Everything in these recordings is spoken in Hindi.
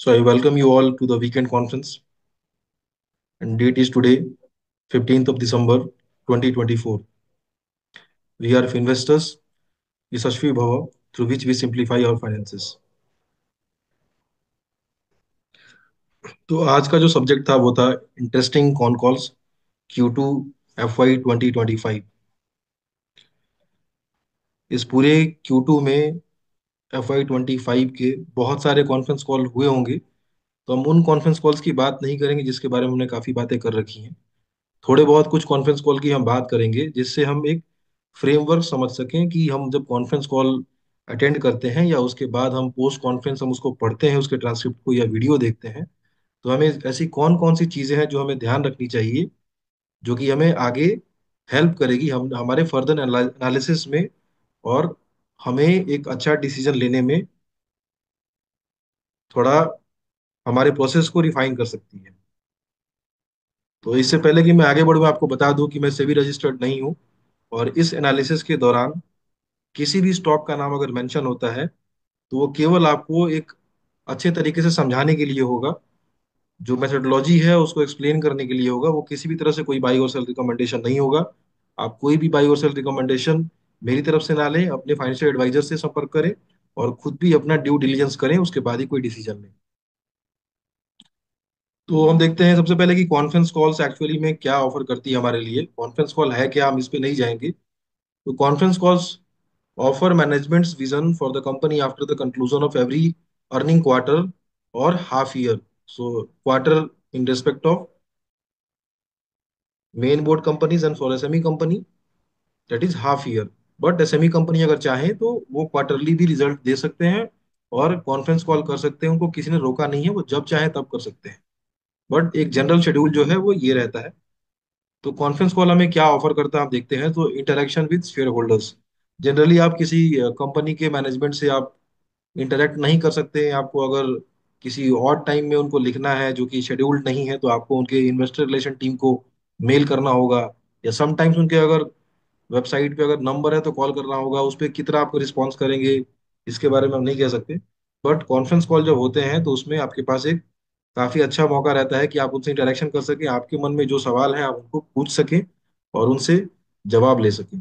So I welcome you all to the weekend conference, and date is today, 15th of December 2024. We are investors, Yashasvi Bhava, through which we simplify our finances. तो आज का जो सब्जेक्ट था वो था interesting con calls Q2 FY 2025। इस पूरे Q2 में FY 25 के बहुत सारे कॉन्फ्रेंस कॉल हुए होंगे, तो हम उन कॉन्फ्रेंस कॉल्स की बात नहीं करेंगे जिसके बारे में हमने काफ़ी बातें कर रखी हैं। थोड़े बहुत कुछ कॉन्फ्रेंस कॉल की हम बात करेंगे जिससे हम एक फ्रेमवर्क समझ सकें कि हम जब कॉन्फ्रेंस कॉल अटेंड करते हैं या उसके बाद हम पोस्ट कॉन्फ्रेंस हम उसको पढ़ते हैं, उसके ट्रांसक्रिप्ट को या वीडियो देखते हैं, तो हमें ऐसी कौन कौन सी चीज़ें हैं जो हमें ध्यान रखनी चाहिए, जो कि हमें आगे हेल्प करेगी हम हमारे फर्दर एनालिसिस में, और हमें एक अच्छा डिसीजन लेने में थोड़ा हमारे प्रोसेस को रिफाइन कर सकती है। तो इससे पहले कि मैं आगे बढ़ूँ, मैं आपको बता दूं कि मैं सेबी रजिस्टर्ड नहीं हूँ, और इस एनालिसिस के दौरान किसी भी स्टॉक का नाम अगर मेंशन होता है तो वो केवल आपको एक अच्छे तरीके से समझाने के लिए होगा। जो मेथोडोलॉजी है उसको एक्सप्लेन करने के लिए होगा। वो किसी भी तरह से कोई बाई और सेल रिकमेंडेशन नहीं होगा। आप कोई भी बाई और सेल रिकमेंडेशन मेरी तरफ से ना लें, अपने फाइनेंशियल एडवाइजर से संपर्क करें और खुद भी अपना ड्यू डिलीजेंस करें, उसके बाद ही कोई डिसीजन लें। तो हम देखते हैं सबसे पहले कि कॉन्फ्रेंस कॉल्स एक्चुअली में क्या ऑफर करती है हमारे लिए। कॉन्फ्रेंस कॉल है क्या, हम इस पे नहीं जाएंगे। तो conference calls offer managements vision for the company after the conclusion of every earning quarter और half year. So quarter in respect of main board companies and for SME company that is half year. But SME company अगर चाहे तो वो क्वार्टरली भी रिजल्ट दे सकते हैं और कॉन्फ्रेंस कॉल कर सकते हैं। उनको किसी ने रोका नहीं है, वो जब चाहे तब कर सकते हैं। बट एक जनरल शेड्यूल जो है वो ये रहता है। तो कॉन्फ्रेंस कॉल हमें क्या ऑफर करता है आप देखते हैं। तो interaction with share holders, generally आप किसी कंपनी के मैनेजमेंट से आप इंटरेक्ट नहीं कर सकते हैं। आपको अगर किसी और टाइम में उनको लिखना है जो कि शेड्यूल्ड नहीं है, तो आपको उनके इन्वेस्टर रिलेशन टीम को मेल करना होगा, या समटाइम्स उनके अगर वेबसाइट पे अगर नंबर है तो कॉल करना होगा। उस पर कितना आपको रिस्पॉन्स करेंगे इसके बारे में हम नहीं कह सकते। बट कॉन्फ्रेंस कॉल जब होते हैं तो उसमें आपके पास एक काफी अच्छा मौका रहता है कि आप उनसे इंटरेक्शन कर सकें, आपके मन में जो सवाल है आप उनको पूछ सकें और उनसे जवाब ले सकें।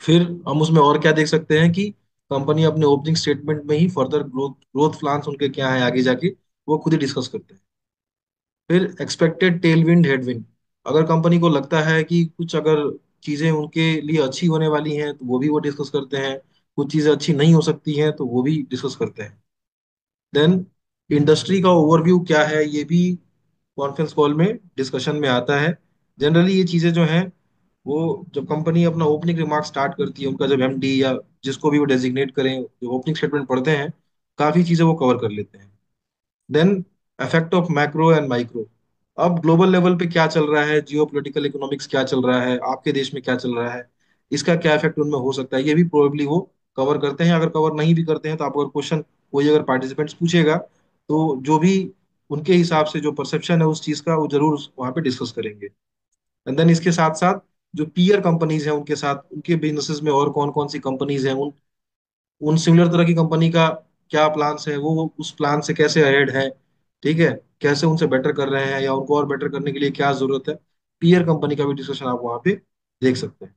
फिर हम उसमें और क्या देख सकते हैं कि कंपनी अपने ओपनिंग स्टेटमेंट में ही फर्दर ग्रोथ ग्रोथ प्लान्स उनके क्या है आगे जाके वो खुद ही डिस्कस करते हैं। फिर एक्सपेक्टेड टेलविंड हेडविंड, अगर कंपनी को लगता है कि कुछ अगर चीजें उनके लिए अच्छी होने वाली हैं तो वो भी वो डिस्कस करते हैं। कुछ चीजें अच्छी नहीं हो सकती हैं तो वो भी डिस्कस करते हैं। देन इंडस्ट्री का ओवरव्यू क्या है ये भी कॉन्फ्रेंस कॉल में डिस्कशन में आता है। जनरली ये चीजें जो हैं वो जब कंपनी अपना ओपनिंग रिमार्क स्टार्ट करती है, उनका जब एमडी या जिसको भी वो डेजिग्नेट करें जो ओपनिंग स्टेटमेंट पढ़ते हैं, काफी चीजें वो कवर कर लेते हैं। Then effect of macro and micro, अब ग्लोबल लेवल पे क्या चल रहा है, जियो पोलिटिकल इकोनॉमिक्स क्या चल रहा है, आपके देश में क्या चल रहा है, इसका क्या इफेक्ट उनमें हो सकता है, ये भी प्रोबेबली वो कवर करते हैं। अगर कवर नहीं भी करते हैं तो आप अगर क्वेश्चन कोई अगर पार्टिसिपेंट्स पूछेगा तो जो भी उनके हिसाब से जो परसेप्शन है उस चीज का वो जरूर वहाँ पे डिस्कस करेंगे। एंड देन इसके साथ साथ जो पीयर कंपनीज हैं उनके साथ उनके बिजनेसेस में और कौन कौन सी कंपनीज हैं, उन उन सिमिलर तरह की कंपनी का क्या प्लान्स है, वो उस प्लान से कैसे अहेड है, ठीक है, कैसे उनसे बेटर कर रहे हैं या उनको और बेटर करने के लिए क्या जरूरत है। पीयर कंपनी का भी डिस्कशन आप वहाँ पे देख सकते हैं।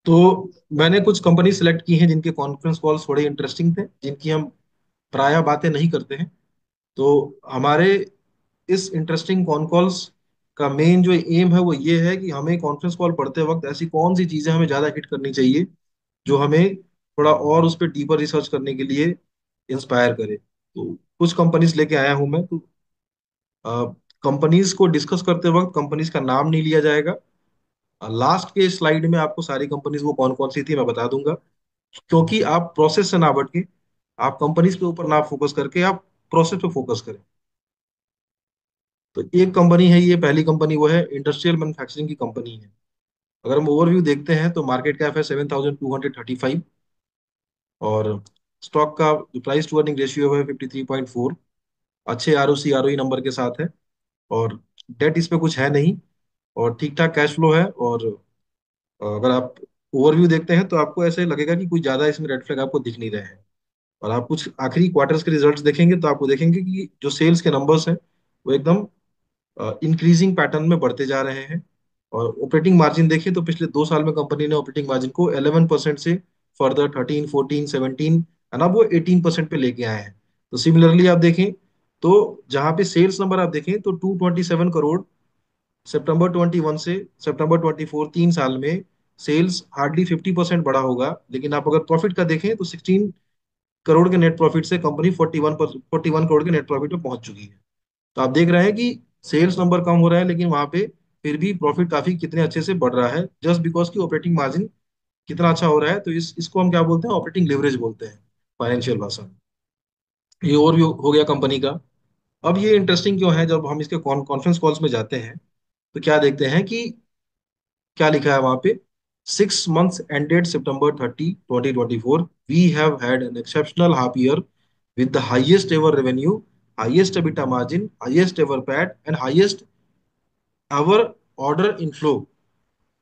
तो मैंने कुछ कंपनी सेलेक्ट की हैं जिनके कॉन्फ्रेंस कॉल्स थोड़े इंटरेस्टिंग थे, जिनकी हम प्राय बातें नहीं करते हैं। तो हमारे इस इंटरेस्टिंग कॉन कॉल्स का मेन जो एम है वो ये है कि हमें कॉन्फ्रेंस कॉल पढ़ते वक्त ऐसी कौन सी चीजें हमें ज्यादा हिट करनी चाहिए जो हमें थोड़ा और उस पर डीपर रिसर्च करने के लिए इंस्पायर करे। तो कुछ कंपनीज लेके आया हूं मैं। तो कंपनीज को डिस्कस करते वक्त कंपनीज का नाम नहीं लिया जाएगा। लास्ट के स्लाइड में आपको सारी कंपनीज वो कौन कौन सी थी मैं बता दूंगा, क्योंकि आप प्रोसेस से ना बढ़ के आप कंपनीज के ऊपर ना फोकस करके आप प्रोसेस पे फोकस करें। तो एक कंपनी है, ये पहली कंपनी वो है इंडस्ट्रियल मैन्युफैक्चरिंग की कंपनी है। अगर हम ओवरव्यू देखते हैं तो मार्केट कैप है 7,235, और स्टॉक का जो प्राइस टू अर्निंग रेशियो है 53.4, अच्छे आरओसी आरओई नंबर के साथ है, और डेट इस पे कुछ है नहीं, और ठीक ठाक कैश फ्लो है। और अगर आप ओवरव्यू देखते हैं तो आपको ऐसे लगेगा कि कोई ज्यादा इसमें रेड फ्लैग आपको दिख नहीं रहे हैं। और आप कुछ आखिरी क्वार्टर्स के रिजल्ट्स देखेंगे तो आपको देखेंगे कि जो सेल्स के नंबर्स हैं वो एकदम इंक्रीजिंग पैटर्न में बढ़ते जा रहे हैं। और ऑपरेटिंग मार्जिन देखिए तो पिछले 2 साल में कंपनी ने ऑपरेटिंग मार्जिन को 11% से फर्दर 13, 14, 17 है ना, वो 18% पे लेके आए हैं। तो सिमिलरली आप देखें तो जहाँ पे सेल्स नंबर आप देखें तो 227 करोड़ सितंबर 21 से सितंबर 24, 3 साल में सेल्स हार्डली 50% बढ़ा होगा। लेकिन आप अगर प्रॉफिट का देखें तो 16 करोड़ के नेट प्रॉफिट से कंपनी 41 करोड़ के नेट प्रॉफिट में पहुंच चुकी है। तो आप देख रहे हैं कि सेल्स नंबर कम हो रहा है लेकिन वहां पे फिर भी प्रॉफिट काफी कितने अच्छे से बढ़ रहा है, जस्ट बिकॉज की ऑपरेटिंग मार्जिन कितना अच्छा हो रहा है। तो इसको हम क्या बोलते हैं, ऑपरेटिंग लेवरेज बोलते हैं फाइनेंशियल भाषा में। ये ओवरव्यू हो गया कंपनी का। अब ये इंटरेस्टिंग क्यों है, जब हम इसके कॉन्फ्रेंस कॉल्स में जाते हैं तो क्या देखते हैं कि क्या लिखा है वहां पे, 6 months ended September 30, 2024, we have had an exceptional half year with the highest ever revenue, highest EBITDA margin, highest ever PAT and highest ever order inflow।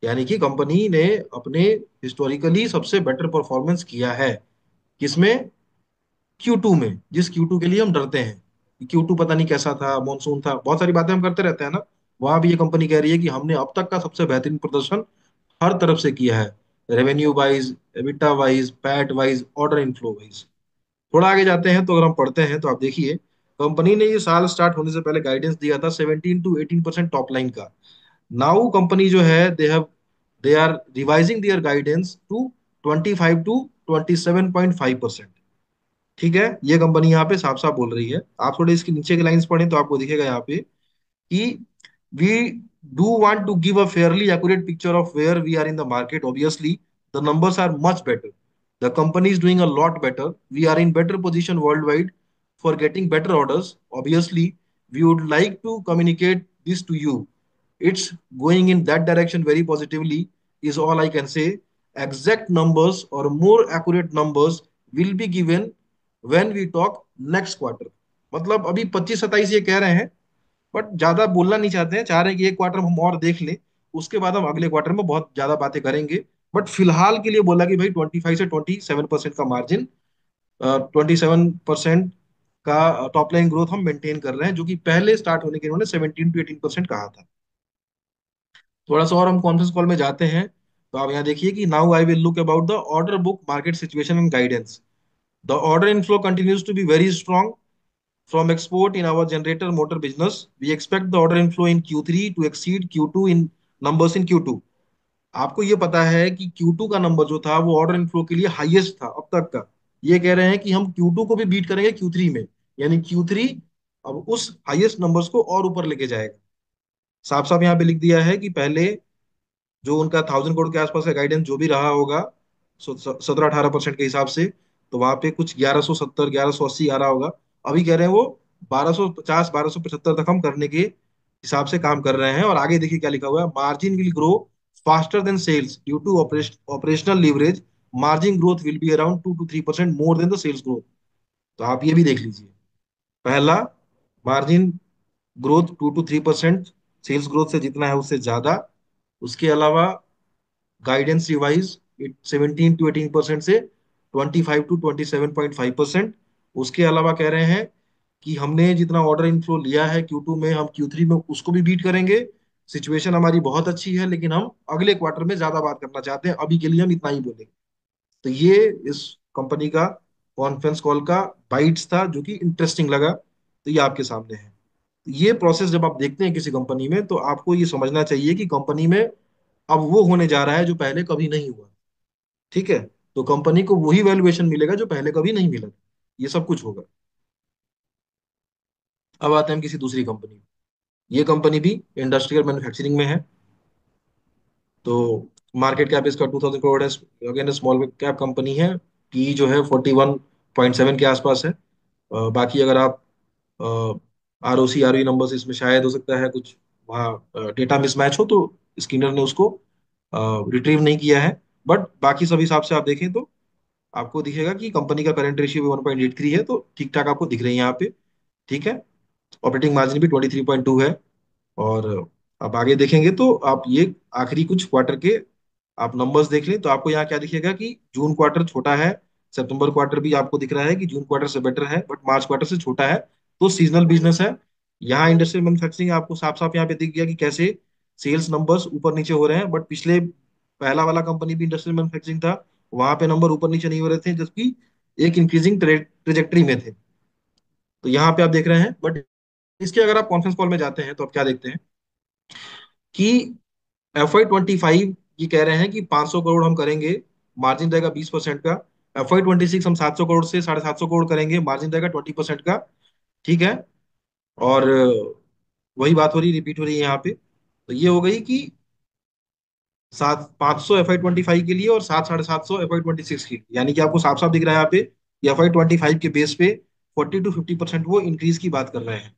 यानी कि कंपनी ने अपने हिस्टोरिकली सबसे बेटर परफॉर्मेंस किया है। किसमें? Q2 में, जिस Q2 के लिए हम डरते हैं। Q2 पता नहीं कैसा था, मॉनसून था, बहुत सारी बातें हम करते रहते हैं ना। वहां भी ये कंपनी कह रही है कि हमने अब तक का सबसे बेहतरीन प्रदर्शन हर तरफ से किया है, revenue wise, EBITDA wise, PAT wise, order inflow wise. थोड़ा आगे जाते हैं तो अगर हम पढ़ते हैं तो आप देखिए कंपनी ने ये साल स्टार्ट होने से पहले गाइडेंस दिया था 17 to 18% टॉप लाइन का। नाउ कंपनी जो है they are revising their guidance to 25 to 27.5%। ठीक है, ये कंपनी यहाँ पे साफ साफ बोल रही है। आप थोड़े इसके नीचे के लाइंस पढ़ें तो आपको दिखेगा यहाँ पे कि we do want to give a fairly accurate picture of where we are in the market. Obviously, the numbers are much better. The company is doing a lot better. We are in better position worldwide for getting better orders. Obviously, we would like to communicate this to you. It's going in that direction very positively, is all I can say. Exact numbers or more accurate numbers will be given when we talk next quarter। मतलब अभी 25 27 ये कह रहे हैं, बट ज्यादा बोलना नहीं चाहते हैं, चाह रहे हैं कि एक क्वार्टर हम और देख लें, उसके बाद हम अगले क्वार्टर में बहुत ज्यादा बातें करेंगे। बट फिलहाल के लिए बोला कि भाई 25 से 27% का मार्जिन, 27% का टॉप लाइन ग्रोथ हम मेंटेन कर रहे हैं, जो कि पहले स्टार्ट होने के उन्होंने 17 to 18% कहा था। थोड़ा सा और हम कॉन्फ्रेंस कॉल में जाते हैं तो आप यहाँ देखिए कि now I will look about the order book market situation and guidance. The order inflow continues to be very strong from export in our generator motor business. We expect the order inflow in Q3 to exceed Q2 in numbers in Q2। आपको ये पता है कि Q2 का नंबर जो था वो ऑर्डर इनफ्लो के लिए हाईएस्ट था अब तक का। ये कह रहे हैं कि हम Q2 को भी बीट करेंगे Q3 में, यानी Q3 अब उस हाईएस्ट नंबर्स को और ऊपर लेके जाएगा। साफ साफ यहाँ पे लिख दिया है कि पहले जो उनका 1000 करोड़ के आसपास का गाइडेंस जो भी रहा होगा 17 18% के हिसाब से, तो वहां पे कुछ 1170 1180 आ रहा होगा। अभी कह रहे हैं वो 1250 1275 तक हम करने के हिसाब से काम कर रहे हैं। और आगे देखिए क्या लिखा हुआ है, margin will grow faster than sales due to operational leverage. Margin growth will be around 2 to 3% more than the sales growth. तो आप ये भी देख लीजिए, पहला, margin growth 2 to 3%, sales growth से जितना है उससे ज्यादा। उसके अलावा गाइडेंस रिवाइज 17 to 18% से 25 to 27.5%। उसके अलावा कह रहे हैं कि हमने जितना ऑर्डर इनफ्लो लिया है Q2 में, हम Q3 में उसको भी बीट करेंगे। सिचुएशन हमारी बहुत अच्छी है लेकिन हम अगले क्वार्टर में ज्यादा बात करना चाहते हैं, अभी के लिए हम इतना ही बोलेंगे। तो ये इस कंपनी का कॉन्फ्रेंस कॉल का बाइट्स था जो कि इंटरेस्टिंग लगा, तो ये आपके सामने है। ये प्रोसेस जब आप देखते हैं किसी कंपनी में तो आपको ये समझना चाहिए कि कंपनी में अब वो होने जा रहा है जो पहले कभी नहीं हुआ। ठीक है, तो कंपनी को वही वैल्यूएशन मिलेगा जो पहले कभी नहीं मिला। ये सब कुछ होगा। अब आते हैं हम किसी दूसरी कंपनी में। ये कंपनी भी इंडस्ट्रियल मैन्युफैक्चरिंग में है। तो मार्केट कैप इसका 2000 करोड़ है। अगेन स्मॉल कैप कंपनी है। पी जो है 41.7 के आसपास है। बाकी अगर आप R O C R E numbers, इसमें शायद हो सकता है कुछ वहाँ डेटा मिसमैच हो, तो स्किनर ने उसको रिट्रीव नहीं किया है। बट बाकी सब हिसाब से आप देखें तो आपको दिखेगा कि कंपनी का करंट रेशियो भी 1.83 है, तो ठीक ठाक आपको दिख रही है यहाँ पे। ठीक है, ऑपरेटिंग मार्जिन भी 23.2 है। और आप आगे देखेंगे तो आप ये आखिरी कुछ क्वार्टर के आप नंबर्स देख लें तो आपको यहाँ क्या दिखेगा कि जून क्वार्टर छोटा है, सितंबर क्वार्टर भी आपको दिख रहा है कि जून क्वार्टर से बेटर है, बट मार्च क्वार्टर से छोटा है। तो सीजनल बिजनेस है। यहाँ इंडस्ट्रियल मैन्युफैक्चरिंग आपको साफ साफ यहाँ पे दिख गया कि कैसे सेल्स नंबर्स ऊपर नीचे हो रहे हैं, बट पिछले पहला वाला कंपनी भी इंडस्ट्रियल मैन्युफैक्चरिंग था, वहां पे नंबर ऊपर नीचे नहीं हो रहे थे, जबकि एक इंक्रीजिंग ट्रेजेक्टरी में थे। तो यहाँ पे आप देख रहे हैं। बट इसके अगर आप कॉन्फ्रेंस कॉल में जाते हैं तो आप क्या देखते हैं कि FY 25 ये कह रहे हैं कि 500 करोड़ हम करेंगे, मार्जिन रहेगा 20% का। FY 26 हम 700 करोड़ से 750 करोड़ करेंगे, मार्जिन रहेगा 20% का। ठीक है। और वही बात हो रही, रिपीट हो रही है यहाँ पे। तो ये हो गई कि 500 FY 25 के लिए और 700 - 750 FY 26 के लिए, यानी कि आपको साफ साफ दिख रहा है यहाँ पे कि FY 25 के बेस पे 40 to 50% वो इंक्रीज की बात कर रहे हैं।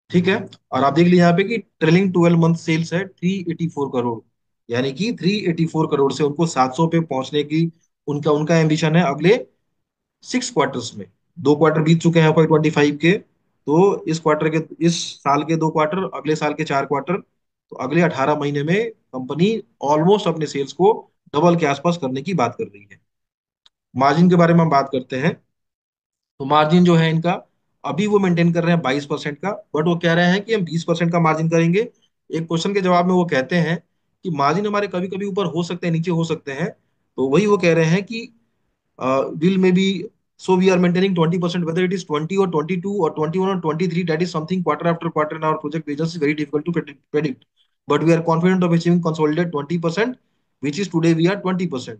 ठीक है। और आप देख लीजिए यहाँ पे कि ट्रेलिंग 12 मंथ सेल्स है 384 करोड़, यानी कि 384 करोड़ से उनको 700 पे पहुंचने की उनका उनका एम्बिशन है अगले 6 क्वार्टर्स में। 2 क्वार्टर बीत चुके हैं FY 25 के, तो इस साल के 2 क्वार्टर, अगले साल के 4 क्वार्टर, तो अगले 18 महीने में कंपनी ऑलमोस्ट अपने सेल्स को डबल के आसपास करने की बात कर रही है। मार्जिन के बारे में हम बात करते हैं, तो मार्जिन जो है इनका अभी वो मेंटेन कर रहे हैं 22% का, बट वो कह रहे हैं कि हम 20% का मार्जिन करेंगे। एक क्वेश्चन के जवाब में वो कहते हैं कि मार्जिन हमारे कभी कभी ऊपर हो सकते हैं, नीचे हो सकते हैं। तो वही वो कह रहे हैं कि will may be, so we are maintaining 20%, whether it is 20 or 22 or 21 or 23, that is something quarter after quarter in our project business is very difficult to predict. But we are confident of achieving consolidated 20%, which is today we are 20%.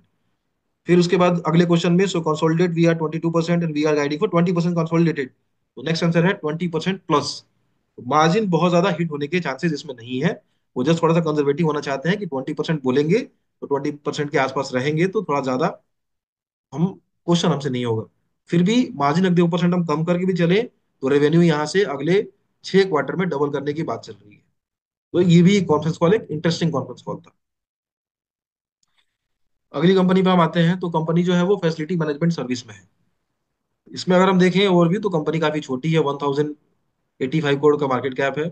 फिर उसके बाद अगले क्वेश्चन में, so consolidate we are 22% and we are guiding for 20% consolidated. तो नेक्स्ट आंसर है 20% प्लस। मार्जिन बहुत ज्यादा हिट होने के चांसेस इसमें नहीं है। वो जस्ट थोड़ा सा कंजर्वेटिव होना चाहते हैं कि 20% बोलेंगे तो 20% के आसपास रहेंगे, तो थोड़ा ज्यादा हम क्वेश्चन हमसे नहीं होगा। फिर भी मार्जिन अगर 2% हम कम करके भी चले, तो रेवेन्यू यहाँ से अगले 6 क्वार्टर में डबल करने की बात चल रही है। तो ये भी कॉन्फ्रेंस कॉल एक इंटरेस्टिंग कॉन्फ्रेंस कॉल था। अगली कंपनी पे हम आते हैं, तो कंपनी जो है वो फैसिलिटी मैनेजमेंट सर्विस में है। इसमें अगर हम देखें ओवरव्यू, तो कंपनी काफी छोटी है, 1085 करोड़ का मार्केट कैप है।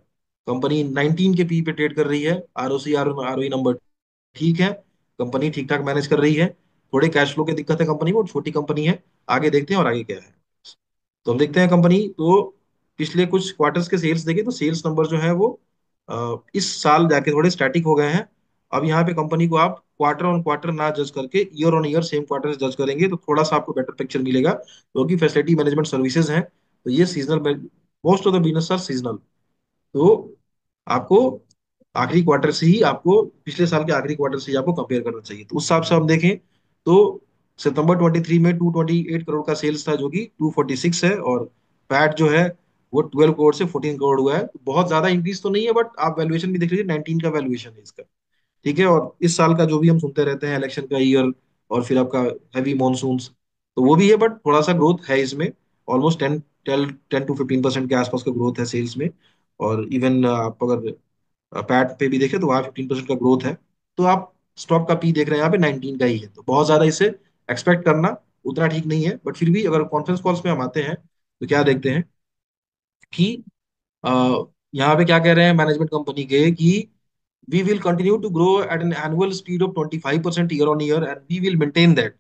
कंपनी 19 के पी पे ट्रेड कर रही है। ROC ROE नंबर ठीक है। कंपनी ठीक ठाक मैनेज कर रही है। थोड़े कैश फ्लो की दिक्कत है कंपनी को, छोटी कंपनी है। आगे देखते हैं और आगे क्या है। तो हम देखते हैं कंपनी, तो पिछले कुछ क्वार्टर्स के सेल्स देखें तो सेल्स नंबर जो है वो इस साल जाके थोड़े स्टैटिक हो गए हैं। अब यहाँ पे कंपनी को आप क्वार्टर ऑन क्वार्टर ना जज करके year on year same quarter से जज करेंगे तो थोड़ा सा आपको बेटर पिक्चर मिलेगा, क्योंकि फैसिलिटी मैनेजमेंट सर्विसेज हैं, तो ये seasonal, most of the business are seasonal. तो आपको आखिरी क्वार्टर से ही आपको पिछले साल के आखिरी क्वार्टर से ही आपको कंपेयर करना चाहिए। तो उस हिसाब से हम देखें तो सितंबर 23 में 228 करोड़ का सेल्स था, जो कि 246 है, और पैट जो है वो 12 करोड़ से 14 करोड़ हुआ है। बहुत ज्यादा इंक्रीज तो नहीं है, बट आप वैल्यूएशन भी देख लीजिए, 19 का वैल्यूएशन है इसका। ठीक है। और इस साल का जो भी हम सुनते रहते हैं, इलेक्शन का ईयर, और फिर आपका हैवी मॉनसून्स, तो वो भी है, बट थोड़ा सा ग्रोथ है इसमें। ऑलमोस्ट 10 to 15% के आसपास का ग्रोथ है सेल्स में। और इवन आप अगर पैट पे भी देखें तो वहाँ 15% का ग्रोथ है। तो आप स्टॉक का पी देख रहे हैं यहाँ पे 19 का ही है, तो बहुत ज्यादा इससे एक्सपेक्ट करना उतना ठीक नहीं है। बट फिर भी अगर कॉन्फ्रेंस कॉल्स में हम आते हैं तो क्या देखते हैं कि अ, यहाँ पे क्या कह रहे हैं मैनेजमेंट कंपनी के कि we will continue to grow at an annual speed of 25% year on year and we will maintain that।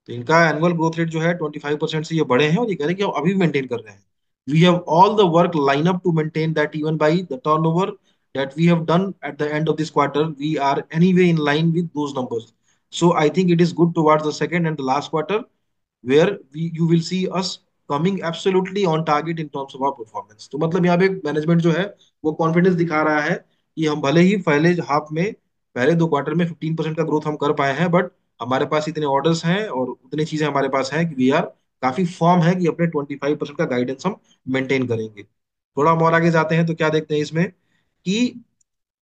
तो इनका एनुअल ग्रोथ रेट जो है 25% से ये बढ़े हैं, और ये कह रहे हैं कि हम अभी भी मेंटेन कर रहे हैं। We have all the work line up to maintain that, even by the turnover that we have done at the end of this quarter, we are anyway in line with those numbers. So I think it is good towards the second and the last quarter, where you will see us coming absolutely on target in terms of our performance। तो मतलब यहाँ पे मैनेजमेंट जो है वो कॉन्फिडेंस दिखा रहा है कि हम भले ही पहले हाफ में, पहले 2 क्वार्टर में 15% का ग्रोथ हम कर पाए हैं, बट हमारे पास इतने ऑर्डर्स हैं और उतनी चीजें हमारे पास हैं कि वी आर काफी फॉर्म है कि अपने 25% का गाइडेंस हम मेंटेन करेंगे। थोड़ा हम और आगे जाते हैं तो क्या देखते हैं इसमें कि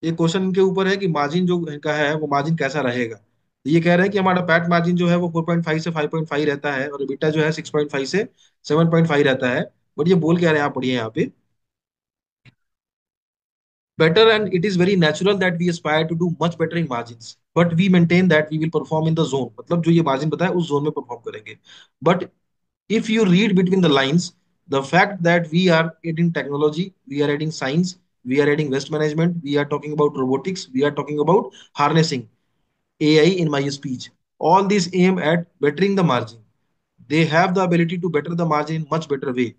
एक क्वेश्चन के ऊपर है कि मार्जिन जो इनका है वो मार्जिन कैसा रहेगा। तो ये कह रहे हैं कि हमारा पैट मार्जिन जो है वो 4.5 से 5.5 रहता है, और EBITDA जो है 6.5 से 7.5 रहता है। बट ये बोल क्या रहे हैं, आप पढ़िए यहाँ पे, better and it is very natural that we aspire to do much better in margins, but we maintain that we will perform in the zone। मतलब जो ये मार्जिन बताया उस जोन में परफॉर्म करेंगे। But if you read between the lines, the fact that we are adding technology, we are adding science, we are adding waste management, we are talking about robotics, we are talking about harnessing AI in my speech, All these aim at bettering the margin. They have the ability to better the margin in much better way.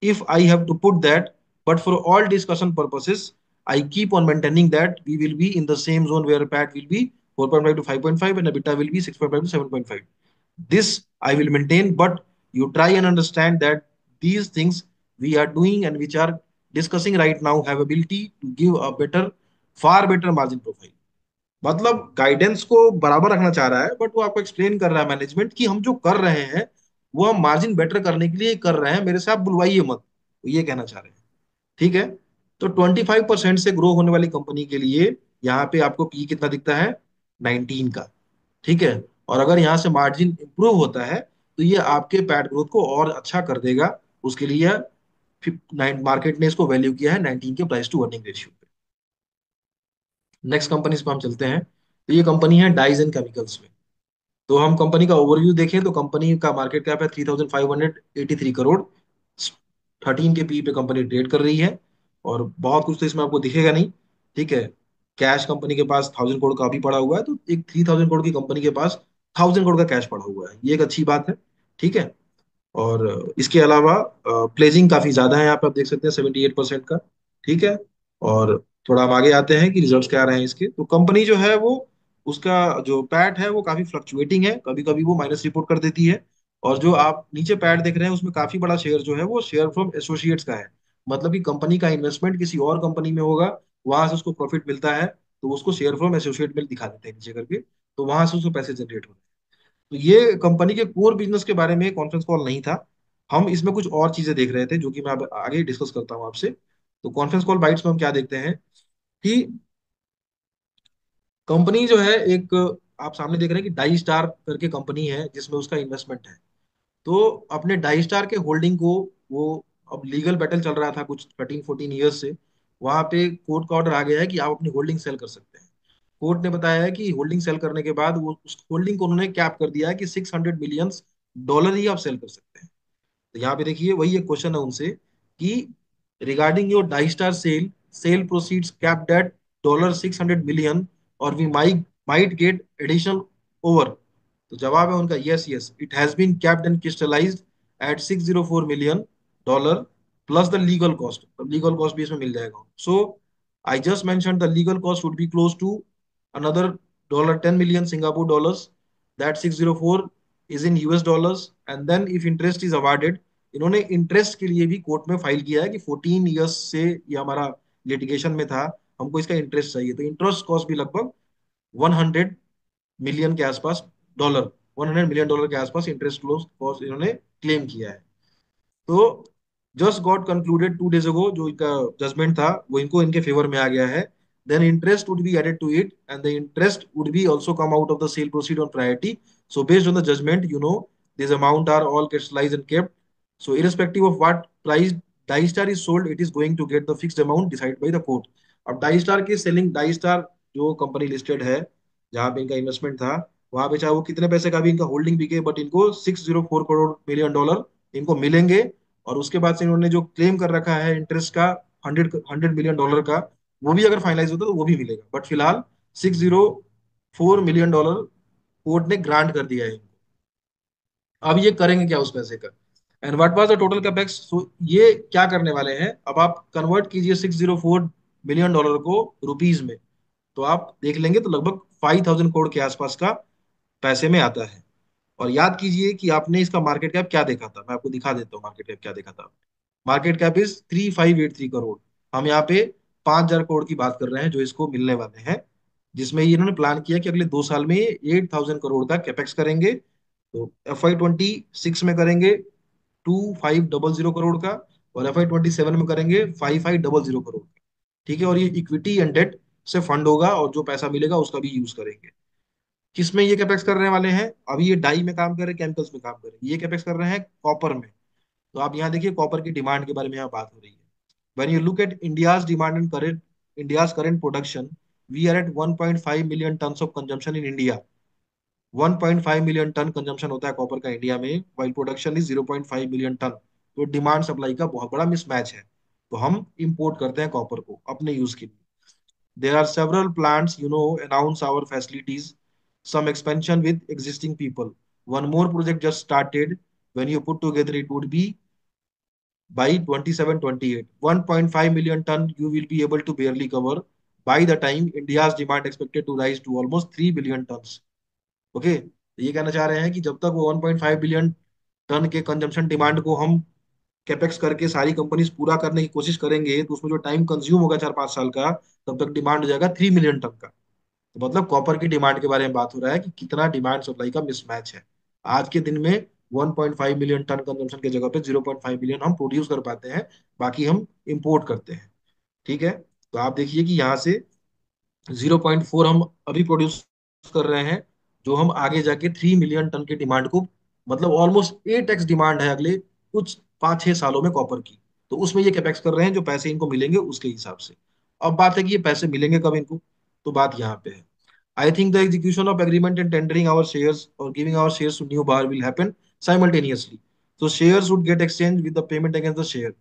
If I have to put that, but for all discussion purposes, I keep on maintaining that we will be in the same zone where PAT will be 4.5 to 5.5 and EBITDA will be 6.5 to 7.5. This I will maintain, but you try and understand that these things we are doing and which are discussing right now have ability to give a better, far better margin profile. मतलब गाइडेंस को बराबर रखना चाह रहा है, बट वो आपको एक्सप्लेन कर रहा है मैनेजमेंट कि हम जो कर रहे हैं वो हम मार्जिन बेटर करने के लिए कर रहे हैं, मेरे से आप बुलवाइए मत, वो ये कहना चाह रहे हैं। ठीक है। तो 25% से ग्रो होने वाली कंपनी के लिए यहाँ पे आपको पी कितना दिखता है, 19 का। ठीक है। और अगर यहाँ से मार्जिन इंप्रूव होता है तो ये आपके पैट ग्रोथ को और अच्छा कर देगा। उसके लिए मार्केट ने इसको वैल्यू किया है 19 के प्राइस टू अर्निंग रेशियो पे। नेक्स्ट कंपनी पे हम चलते हैं। तो ये कंपनी है डाइज एंड केमिकल्स में। तो हम कंपनी का ओवरव्यू देखें तो कंपनी का मार्केट कैप है 3,583 करोड़। 13 के पी पे कंपनी ट्रेड कर रही है। और बहुत कुछ तो इसमें आपको दिखेगा नहीं। ठीक है। कैश कंपनी के पास 1,000 करोड़ का अभी पड़ा हुआ है, तो एक 3,000 करोड़ की कंपनी के पास 1,000 करोड़ का कैश पड़ा हुआ है, ये एक अच्छी बात है। ठीक है। और इसके अलावा प्लेजिंग काफी ज्यादा है, यहाँ पे आप देख सकते हैं 78% का। ठीक है। और थोड़ा हम आगे आते हैं कि रिजल्ट्स क्या आ रहे हैं इसके। तो कंपनी जो है वो, उसका जो पैट है वो काफी फ्लक्चुएटिंग है, कभी कभी वो माइनस रिपोर्ट कर देती है। और जो आप नीचे पैट देख रहे हैं उसमें काफी बड़ा शेयर जो है वो शेयर फ्रॉम एसोसिएट्स का है। मतलब कि कंपनी का इन्वेस्टमेंट किसी और कंपनी में होगा, वहां से उसको प्रॉफिट मिलता है, तो उसको शेयर फ्रॉम एसोसिएट में दिखा देते हैं नीचे करके, तो वहां से उसको पैसे जनरेट होते हैं। तो ये कंपनी के कोर बिजनेस के बारे में कॉन्फ्रेंस कॉल नहीं था। हम इसमें कुछ और चीजें देख रहे थे जो कि मैं अब आगे डिस्कस करता हूँ आपसे। तो कॉन्फ्रेंस कॉल बाइट्स में हम क्या देखते हैं कि कंपनी जो है एक, आप सामने देख रहे हैं कि डाई स्टार करके कंपनी है जिसमें उसका इन्वेस्टमेंट है। तो अपने डाई स्टार के होल्डिंग को वो, अब लीगल बैटल चल रहा था कुछ 13-14 ईयर्स से, वहां पे कोर्ट का ऑर्डर आ गया है कि आप अपनी होल्डिंग सेल कर सकते हैं। कोर्ट ने बताया है कि होल्डिंग सेल करने के बाद वो उस होल्डिंग को उन्होंने कैप कर दिया है कि $600 मिलियन ही आप सेल कर सकते हैं। तो यहाँ पे देखिए वही एक क्वेश्चन है उनसे कि regarding your Dystar sale, sale proceeds capped at $600 million और we might get additional over. तो जवाब है उनका yes yes, it has been capped and crystallised at $604 million plus the legal cost. अब लीगल कॉस्ट भी इसमें मिल जाएगा। So I just mention the legal cost would be close to another $10 million Singapore dollars. That 604 is in US dollars, and then if interest is awarded, इन्होंने इंटरेस्ट के लिए भी कोर्ट में फाइल किया है कि 14 ईयर्स से ये हमारा लिटिगेशन में था, हमको इसका इंटरेस्ट चाहिए। तो इंटरेस्ट कॉस्ट भी लगभग 100 मिलियन के आसपास डॉलर, $100 मिलियन के आसपास इंटरेस्ट कॉस्ट इन्होंने क्लेम किया है। तो just got concluded 2 days ago, जो इनका जजमेंट था वो इनको इनके फेवर में आ गया है। Then interest would be added to it and the interest would be also come out of the sale proceed on priority. So based on the judgment, this amount are all capitalized and kept. So irrespective of what price Dystar is sold, it is going to get the fixed amount decided by the court. अब Dystar की सेलिंग, Dystar जो कंपनी लिस्टेड है जहाँ पे इनका इन्वेस्टमेंट था, वहां पे चाहे वो कितने पैसे का भी इनका होल्डिंग बिके, बट इनको $604 मिलियन इनको मिलेंगे। और उसके बाद से इन्होंने जो क्लेम कर रखा है इंटरेस्ट का, $100 मिलियन का, वो भी अगर फाइनलाइज होता तो वो भी मिलेगा। बट फिलहाल $604 मिलियन कोर्ट ने ग्रांट कर दिया है इनको। अब ये करेंगे क्या उस पैसे का, and what was the total capex. सो ये क्या करने वाले हैं, अब आप कन्वर्ट कीजिए $604 मिलियन को रुपीज में, तो आप देख लेंगे तो लगभग 5,000 करोड़ के आसपास का पैसे में आता है। और याद कीजिए कि आपने इसका मार्केट कैप क्या देखा था, मैं आपको दिखा देता हूँ मार्केट कैप क्या देखा था। Market cap is 3,583 crore. हम यहाँ पे 5,000 करोड़ की बात कर रहे हैं जो इसको मिलने वाले हैं, जिसमें ये इन्होंने प्लान किया कि अगले 2 साल में 8,000 करोड़ का कैपेक्स करेंगे। तो FY 26 में करेंगे 2,500 करोड़ का, और FY 27 में करेंगे 5,500 करोड़ का। ठीक है। और ये इक्विटी एंड डेट से फंड होगा, और जो पैसा मिलेगा उसका भी यूज करेंगे। किसमें ये कैपेक्स करने वाले हैं, अभी ये डाई में काम कर रहे हैं, केमिकल्स में काम कर रहे हैं, ये कैपेक्स कर रहे हैं कॉपर में। तो आप यहाँ देखिए कॉपर की डिमांड के बारे में यहाँ बात हो रही है। When you look at India's demand and current, India's current production, we are at 1.5 million ton of consumption in India. 1.5 million ton consumption होता है कॉपर का इंडिया में, while production is 0.5 million ton. तो डिमांड सप्लाई का बहुत बड़ा मिसमैच है। तो हम इंपोर्ट करते हैं कॉपर को अपने यूज के लिए। There are several plants announce our facilities some expansion with existing people. One more project just started. When you put together, it would be by 27 28 1.5 million ton you will be able to barely cover. By the time India's demand expected to rise to almost 3 billion tons. Okay, तो ये कहना चाह रहे हैं कि जब तक वो 1.5 बिलियन टन के कंजम्पशन डिमांड को हम कैपेक्स करके सारी कंपनीज पूरा करने की कोशिश करेंगे, तो उसमें जो टाइम कंज्यूम होगा 4 5 साल का, तब तक डिमांड हो जाएगा 3 मिलियन टन का। तो मतलब कॉपर की डिमांड के बारे में बात हो रहा है कि कितना डिमांड सप्लाई का मिसमैच है। आज के दिन में 1.5 मिलियन टन कंजम्पशन की जगह पे 0.5 मिलियन हम प्रोड्यूस कर पाते हैं, बाकी हम इंपोर्ट करते हैं। ठीक है, तो आप देखिए कि यहाँ से 0.4 हम अभी प्रोड्यूस कर रहे हैं, जो हम आगे जाके 3 मिलियन टन की डिमांड को, मतलब ऑलमोस्ट 8x डिमांड है अगले कुछ 5 6 सालों में कॉपर की। तो उसमें ये कैपेक्स कर रहे हैं, जो पैसे इनको मिलेंगे उसके हिसाब से। अब बात है कि ये पैसे मिलेंगे कब इनको, तो बात यहाँ पे है। I think the execution of agreement and tendering our shares or giving our shares to new bar will happen simultaneously. So shares would get exchanged with the payment against the share.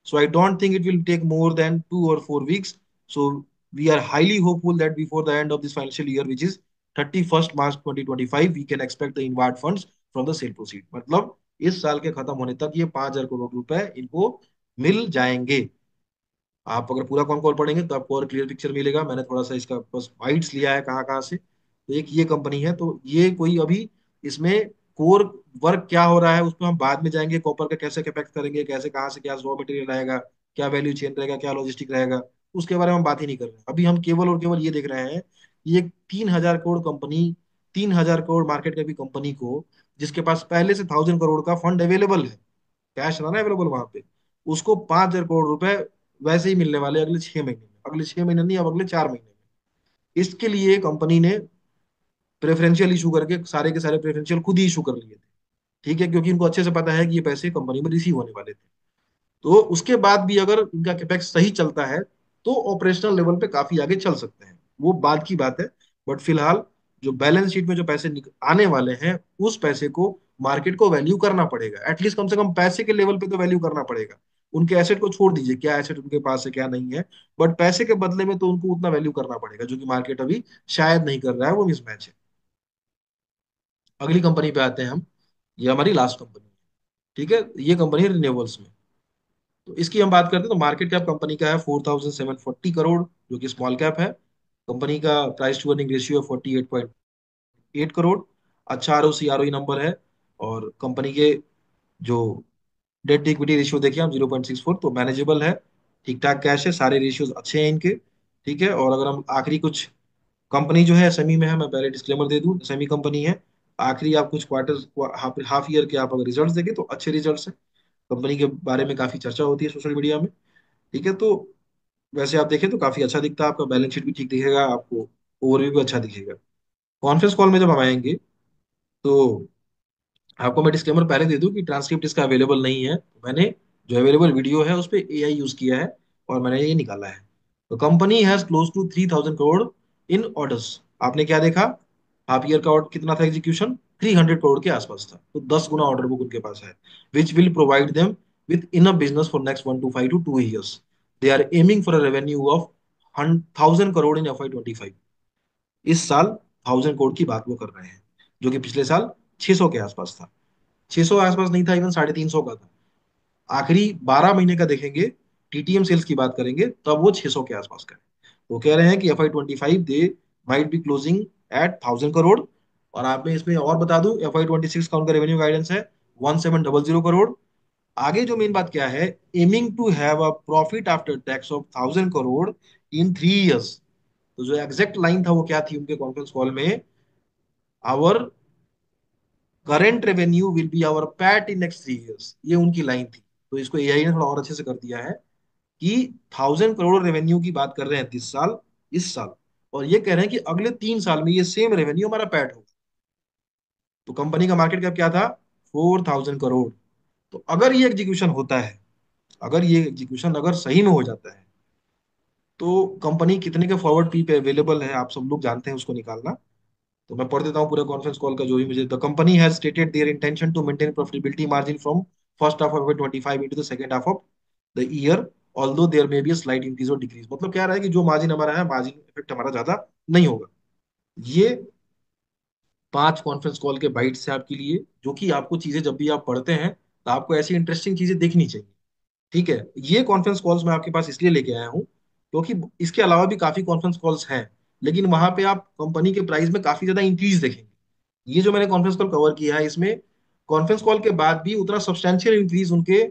So I don't think it will take more than 2 or 4 weeks. So we are highly hopeful that before the end of this financial year, which is 31st March 2025, we can expect the inward funds from the sale proceed. मतलब इस साल के खत्म होने तक ये 5,000 करोड़ रुपए इनको मिल जाएंगे। आप अगर पूरा कॉन कॉल पढ़ेंगे तो आपको और क्लियर पिक्चर मिलेगा। मैंने थोड़ा सा इसका बस बाइट्स लिया है कहाँ कहाँ से। तो एक ये कंपनी है, तो ये कोई अभी इसमें कोर वर्क क्या हो रहा है उसमें हम बाद में जाएंगे। कॉपर का कैसे कैपेक्ट करेंगे, कैसे कहाँ से क्या रॉ मटेरियल आएगा, क्या वैल्यू चेन रहेगा, क्या लॉजिस्टिक रहेगा, उसके बारे में हम बात ही नहीं कर रहे हैं। अभी हम केवल और केवल ये देख रहे हैं कि ये 3,000 crore company, 3,000 crore market cap की कंपनी को, जिसके पास पहले से 1,000 करोड़ का फंड अवेलेबल है, कैश था ना अवेलेबल वहां पे, उसको 5,000 करोड़ रुपए वैसे ही मिलने वाले अगले 6 महीने में। अगले 6 महीने नहीं, अब अगले 4 महीने में। इसके लिए कंपनी ने प्रेफरेंशियल इशू करके सारे के सारे प्रेफरेंशियल खुद ही इशू कर लिए थे। ठीक है, क्योंकि इनको अच्छे से पता है कि ये पैसे कंपनी में रिसीव होने वाले थे। तो उसके बाद भी अगर इनका कैपेक्स सही चलता है तो ऑपरेशनल लेवल पे काफी आगे चल सकते हैं, वो बाद की बात है। बट फिलहाल जो बैलेंस शीट में जो पैसे आने वाले हैं, उस पैसे को मार्केट को वैल्यू करना पड़ेगा। एटलीस्ट कम से कम पैसे के लेवल पे तो वैल्यू करना पड़ेगा। उनके एसेट को छोड़ दीजिए, क्या एसेट उनके पास है क्या नहीं है, बट पैसे के बदले में तो उनको उतना वैल्यू करना पड़ेगा, जो कि मार्केट अभी शायद नहीं कर रहा है, वो मिसमैच है। अगली कंपनी पे आते हैं हम। ये हमारी लास्ट कंपनी है। ठीक है, ये कंपनी है रिन्यूएबल्स में। तो इसकी हम बात करते हैं तो मार्केट कैप कंपनी का है 4,740 करोड़, जो कि स्मॉल कैप है। कंपनी का प्राइस टू अर्निंग रेशियो है 48.8 करोड़। अच्छा R O C R O number है। और कंपनी के जो डेट इक्विटी रेशियो देखिए हम 0.64, तो मैनेजेबल है। ठीक ठाक कैश है, सारे रेशियोज अच्छे हैं इनके। ठीक है, और अगर हम आखिरी कुछ, कंपनी जो है सेमी में है, मैं पहले डिस्क्लेमर दे दूं, सेमी कंपनी है। आखिरी आप कुछ क्वार्टर हाफ हाफ ईयर के आप अगर रिजल्ट्स देखें तो अच्छे रिजल्ट्स हैं। कंपनी के बारे में काफी चर्चा होती है सोशल मीडिया में। ठीक है, तो वैसे आप देखें तो काफी अच्छा दिखता है, आपका बैलेंस शीट भी ठीक दिखेगा आपको, ओवरव्यू भी अच्छा दिखेगा। कॉन्फ्रेंस कॉल में जब हम आएंगे तो आपको मैं डिस्क्लेमर पहले दे दूं कि ट्रांसक्रिप्ट इसका अवेलेबल नहीं है। मैंने जो अवेलेबल वीडियो है उस पर एआई यूज किया है और मैंने ये निकाला है। तो company has close to 3,000 crore in orders. आपने क्या देखा, हाफ ईयर का ऑर्डर कितना था एग्जीक्यूशन, 300 करोड़ के आसपास था। तो 10 गुना ऑर्डर बुक उनके पास है, which will provide them with enough business for next 1 to 5 to 2 years। They are aiming for a revenue of 1,000 crore in FY 2025। इस साल 1,000 करोड़ की बात वो कर रहे हैं, जो कि पिछले साल 600 के आसपास था। 600 आसपास नहीं था, इवन 350 का था। आखिरी 12 महीने का देखेंगे, टीटीएम सेल्स की बात करेंगे, तब वो 600 के आसपास का है। वो कह रहे हैं कि FY 2025 they might be closing at 1,000 crore. और आप में इसमें और बता दूं, FY 2026 का उनका रेवेन्यू गाइडेंस है 1,700 करोड़। आगे जो मेन बात क्या है, aiming to have a profit after tax of 1,000 crore in 3 years. तो जो एग्जैक्ट लाइन था वो क्या थी उनके कॉन्फ्रेंस कॉल में, our current revenue will be our PAT in next 3 years, ये उनकी लाइन थी। तो इसको एआई ने थोड़ा और अच्छे से कर दिया है कि 1,000 करोड़ रेवेन्यू की बात कर रहे हैं 30 साल, इस साल, और ये कह रहे हैं कि अगले 3 साल में ये सेम रेवेन्यू हमारा पैट होगा। तो कंपनी का मार्केट कैप क्या था, 4,000 करोड़। तो अगर ये एग्जीक्यूशन होता है, अगर ये एग्जीक्यूशन अगर सही में हो जाता है, तो कंपनी कितने के फॉरवर्ड पी पे अवेलेबल है आप सब लोग जानते हैं उसको निकालना। तो मैं पढ़ देता हूँ पूरा कॉन्फ्रेंस कॉल का जो भी मुझे। The company has stated their intention to maintain profitability margin from first half of 25 into the second half of the year, although there may be a slight increase और डिक्रीज। मतलब क्या रहा है कि जो मार्जिन हमारा है, मार्जिन इफेक्ट हमारा ज्यादा नहीं होगा। ये 5 कॉन्फ्रेंस कॉल के बाइट्स है आपके लिए, जो कि आपको चीजें जब भी आप पढ़ते हैं तो आपको ऐसी इंटरेस्टिंग चीजें देखनी चाहिए। ठीक है, ये कॉन्फ्रेंस कॉल्स मैं आपके पास इसलिए लेके आया हूँ क्योंकि इसके अलावा भी काफी कॉन्फ्रेंस कॉल्स हैं, लेकिन वहां पे आप कंपनी के प्राइस में काफी ज्यादा इंक्रीज देखेंगे। ये जो मैंने कॉन्फ्रेंस कॉल कवर किया है, इसमें कॉन्फ्रेंस कॉल के बाद भी उतना सब्सटैंशियल इंक्रीज उनके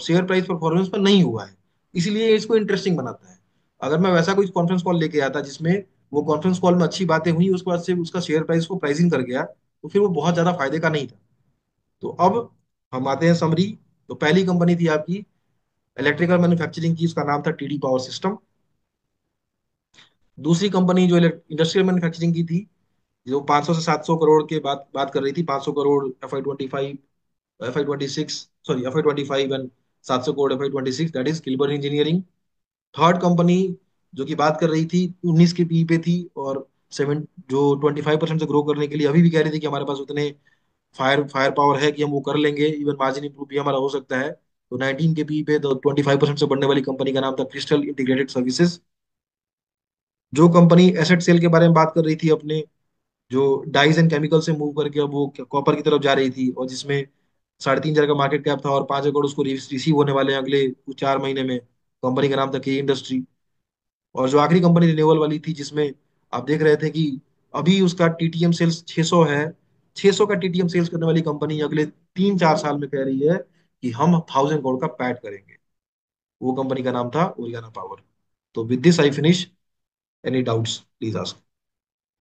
शेयर प्राइस परफॉर्मेंस पर नहीं हुआ है, इसीलिए इसको इंटरेस्टिंग बनाता है। अगर मैं वैसा कोई कॉन्फ्रेंस कॉल लेके आता जिसमें वो कॉन्फ्रेंस कॉल में अच्छी बातें हुई, उसके बाद से उसका शेयर प्राइस को प्राइसिंग कर गया, तो फिर वो बहुत ज्यादा फायदे का नहीं था। तो अब हम आते हैं समरी। तो पहली कंपनी थी आपकी इलेक्ट्रिकल मैन्युफैक्चरिंग की, उसका नाम था टीडी पावर सिस्टम। दूसरी कंपनी जो इंडस्ट्रियल मैन्युफैक्चरिंग की थी, जो 500 से 700 करोड़ के बात कर रही थी, 500 crore FY 25, FY 26, sorry FY 25 and 700 crore FY 26, that is Kilburn Engineering. Third company जो कि बात कर रही थी 19 के पी पे थी, और सेवन जो 25% से ग्रो करने के लिए अभी भी कह रही थी कि हमारे पास उतने फायर फायर पावर है कि हम वो कर लेंगे, इवन मार्जिन इंप्रूव भी हमारा हो सकता है। तो 19 के पी पे तो 25% से बढ़ने वाली कंपनी का नाम था क्रिस्टल इंटीग्रेटेड सर्विसेज। जो कंपनी एसेट सेल के बारे में बात कर रही थी अपने, जो डाइज एंड केमिकल से मूव करके अब वो कॉपर की तरफ जा रही थी, और जिसमें 3.5 हजार का मार्केट कैप था और 5 एकड़ उसको रिसीव होने वाले हैं अगले कुछ 4 महीने में, कंपनी का नाम था के इंडस्ट्री। और जो आखिरी कंपनी रिन्यूएबल वाली थी, जिसमें आप देख रहे थे कि अभी उसका टीटीएम सेल्स 600 है, 600 का टीटीएम सेल्स करने वाली कंपनी अगले 3-4 साल में कह रही है कि हम 1000 करोड़ का पैट करेंगे। वो कंपनी का नाम था ओरियाना पावर। तो with this I finish. Any doubts please ask.